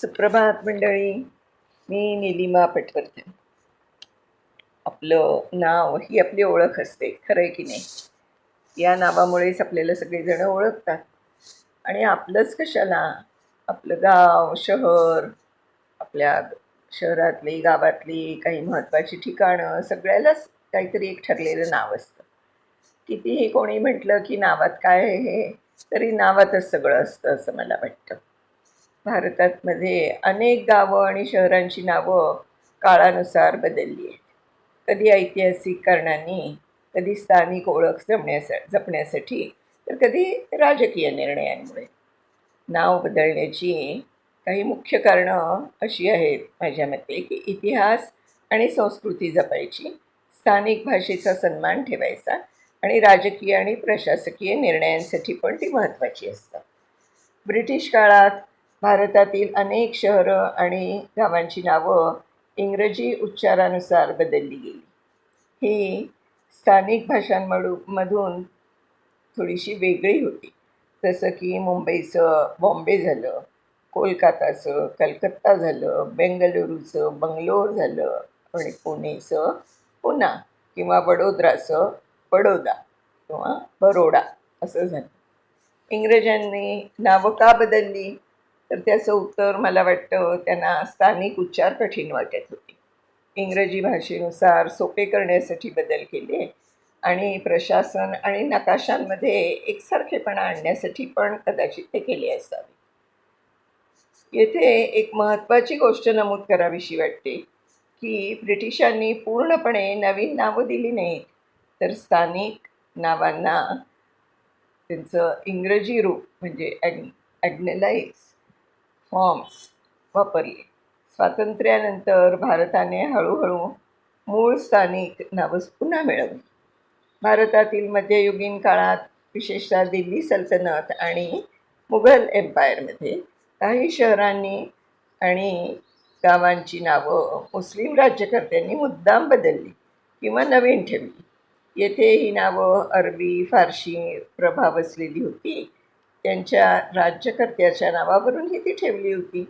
सुप्रभात मंडळी. मी निलिमा पटवर्धन. आपलं नाव ही आपली ओळख असते, खरं आहे की नाही? या नावामुळेच आपल्याला सगळेजण ओळखतात. आणि आपलंच कशाला, आपलं गाव, शहर, आपल्या शहरातली, गावातली काही महत्त्वाची ठिकाणं, सगळ्यालाच काहीतरी एक ठरलेलं नाव असतं. कितीही कोणी म्हटलं की नावात काय आहे हे, तरी नावातच सगळं असतं असं मला वाटतं. भारतामध्ये अनेक गावं आणि शहरांची नावं काळानुसार बदलली आहेत. कधी ऐतिहासिक कारणांनी, कधी स्थानिक ओळख जपण्यासाठी, तर कधी राजकीय निर्णयांमुळे. नाव बदलण्याची काही मुख्य कारणं अशी आहेत माझ्या मते, की इतिहास आणि संस्कृती जपायची, स्थानिक भाषेचा सन्मान ठेवायचा आणि राजकीय आणि प्रशासकीय निर्णयांसाठी पण ती महत्त्वाची असतात. ब्रिटिश काळात भारतातील अनेक शहरं आणि गावांची नावं इंग्रजी उच्चारानुसार बदलली गेली. ही स्थानिक भाषांमधून थोडीशी वेगळी होती. जसं की मुंबईचं बॉम्बे झालं, कोलकाताचं कलकत्ता झालं, बेंगलुरूचं बंगलोर झालं आणि पुणेचं पुना किंवा वडोदराचं बडोदा किंवा बरोडा असं झालं. इंग्रजांनी नावं का बदलली? तर त्याचं उत्तर मला वाटतं त्यांना स्थानिक उच्चार कठीण वाटत होते. इंग्रजी भाषेनुसार सोपे करण्यासाठी बदल केले आणि प्रशासन आणि नकाशांमध्ये एकसारखेपणा आणण्यासाठी पण कदाचित ते केले असावे. येथे एक महत्त्वाची गोष्ट नमूद करावीशी वाटते की ब्रिटिशांनी पूर्णपणे नवीन नावं दिली नाहीत, तर स्थानिक नावांना त्यांचं इंग्रजी रूप म्हणजे ॲग्नेलाइज फॉर्म्स वापरले. स्वातंत्र्यानंतर भारताने हळूहळू मूळ स्थानिक नावं पुन्हा मिळवली. भारतातील मध्ययुगीन काळात, विशेषतः दिल्ली सल्तनत आणि मुघल एम्पायरमध्ये काही शहरांनी आणि गावांची नावं मुस्लिम राज्यकर्त्यांनी मुद्दाम बदलली किंवा नवीन ठेवली. येथे ही नावं अरबी, फारशी प्रभाव असलेली होती. त्यांच्या राज्यकर्त्याच्या नावावरूनही ती ठेवली होती.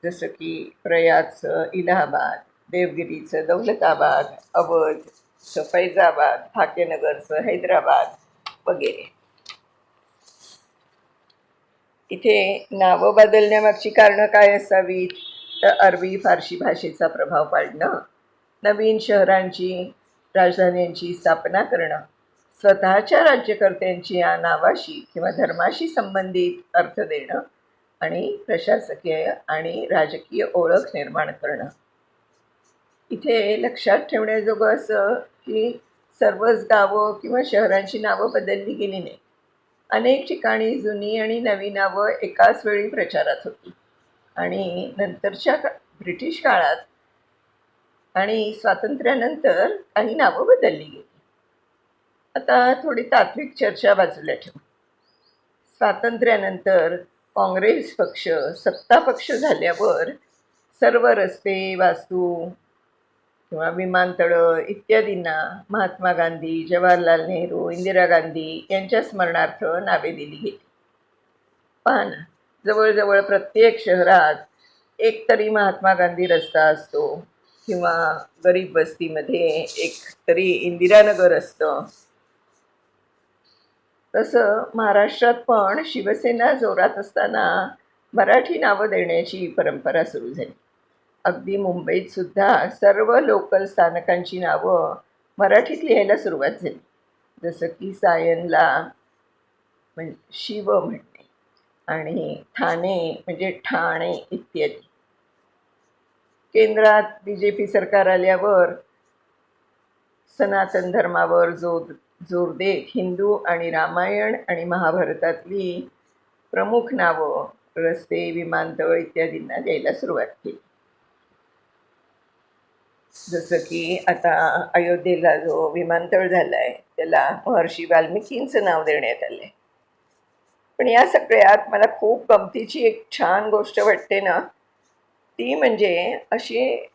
जसं की प्रयागचं इलाहाबाद, देवगिरीचं दौलताबाद, अवधचं फैजाबाद, भाग्यनगरचं हैदराबाद वगैरे. इथे नावं बदलण्यामागची कारणं काय असावीत? तर अरबी फारशी भाषेचा प्रभाव पाडणं, नवीन शहरांची, राजधान्यांची स्थापना करणं, स्वतःच्या राज्यकर्त्यांची या नावाशी किंवा धर्माशी संबंधित अर्थ देणं आणि प्रशासकीय आणि राजकीय ओळख निर्माण करणं. इथे लक्षात ठेवण्याजोगं असं की सर्वच गावं किंवा शहरांची नावं बदलली गेली नाही. अनेक ठिकाणी जुनी आणि नवी नावं एकाच वेळी प्रचारात होती आणि नंतरच्या ब्रिटिश काळात आणि स्वातंत्र्यानंतर काही नावं बदलली गेली. आता थोडी तात्विक चर्चा बाजूला ठेवू. स्वातंत्र्यानंतर काँग्रेस पक्ष सत्ता पक्ष झाल्यावर सर्व रस्ते, वास्तू किंवा विमानतळं इत्यादींना महात्मा गांधी, जवाहरलाल नेहरू, इंदिरा गांधी यांच्या स्मरणार्थ नावे दिली गेली. पहा ना, जवळजवळ प्रत्येक शहरात एक तरी महात्मा गांधी रस्ता असतो किंवा गरीब वस्तीमध्ये एक तरी इंदिरानगर असतं. तसं महाराष्ट्रात पण शिवसेना जोरात असताना मराठी नावं देण्याची परंपरा सुरू झाली. अगदी मुंबईत सुद्धा सर्व लोकल स्थानकांची नावं मराठीत लिहायला सुरुवात झाली. जसं की सायनला शिव म्हणणे आणि ठाणे म्हणजे ठाणे इत्यादी. केंद्रात BJP सरकार आल्यावर सनातन धर्मावर जोर देत हिंदू आणि रामायण आणि महाभारतातली प्रमुख नावं रस्ते, विमानतळ इत्यादींना द्यायला सुरुवात केली. जसं की आता अयोध्येला जो विमानतळ झाला आहे त्याला महर्षी वाल्मिकींचं नाव देण्यात आलं आहे. पण या सगळ्यात मला खूप गमतीची एक छान गोष्ट वाटते ना, ती म्हणजे अशी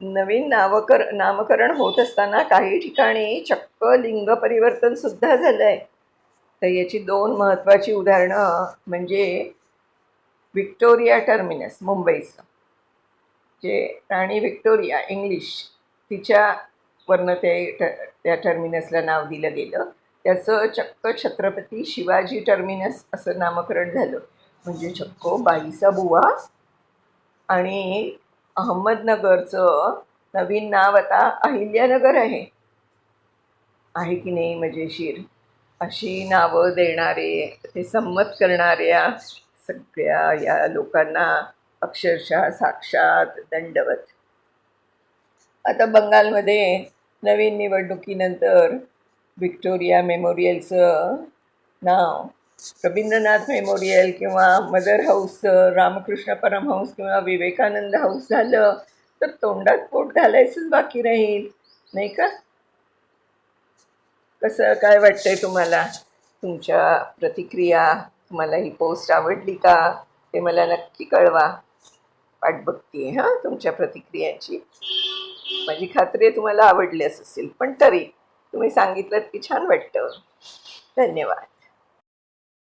नवीन नामकरण होत असताना काही ठिकाणी चक्क लिंग परिवर्तनसुद्धा झालं आहे. तर याची दोन महत्त्वाची उदाहरणं म्हणजे व्हिक्टोरिया टर्मिनस मुंबईचं, जे राणी व्हिक्टोरिया इंग्लिश तिच्यावरनं त्या टर्मिनसला नाव दिलं गेलं. त्याचं चक्क छत्रपती शिवाजी टर्मिनस असं नामकरण झालं. म्हणजे चक्क बाईचा बुवा. आणि अहमदनगरचं नवीन नाव आता अहिल्यानगर आहे की नाही मजेशीर. अशी नावं देणारे, ते संमत करणाऱ्या सगळ्या या लोकांना अक्षरशः साक्षात दंडवत. आता बंगालमध्ये नवीन निवडणुकीनंतर व्हिक्टोरिया मेमोरियलचं नाव रवींद्रनाथ मेमोरियल किंवा मदर हाऊस, रामकृष्ण परमहंस किंवा विवेकानंद हाऊस झालं तर तोंडात पोट घालायचंच बाकी राहील, नाही का? कसं काय वाटतंय तुम्हाला? तुमच्या प्रतिक्रिया, तुम्हाला ही पोस्ट आवडली का ते मला नक्की कळवा. वाट बघते हां तुमच्या प्रतिक्रियांची. माझी खात्री आहे तुम्हाला आवडलेच असेल, पण तरी तुम्ही सांगितलं की छान वाटतं. धन्यवाद.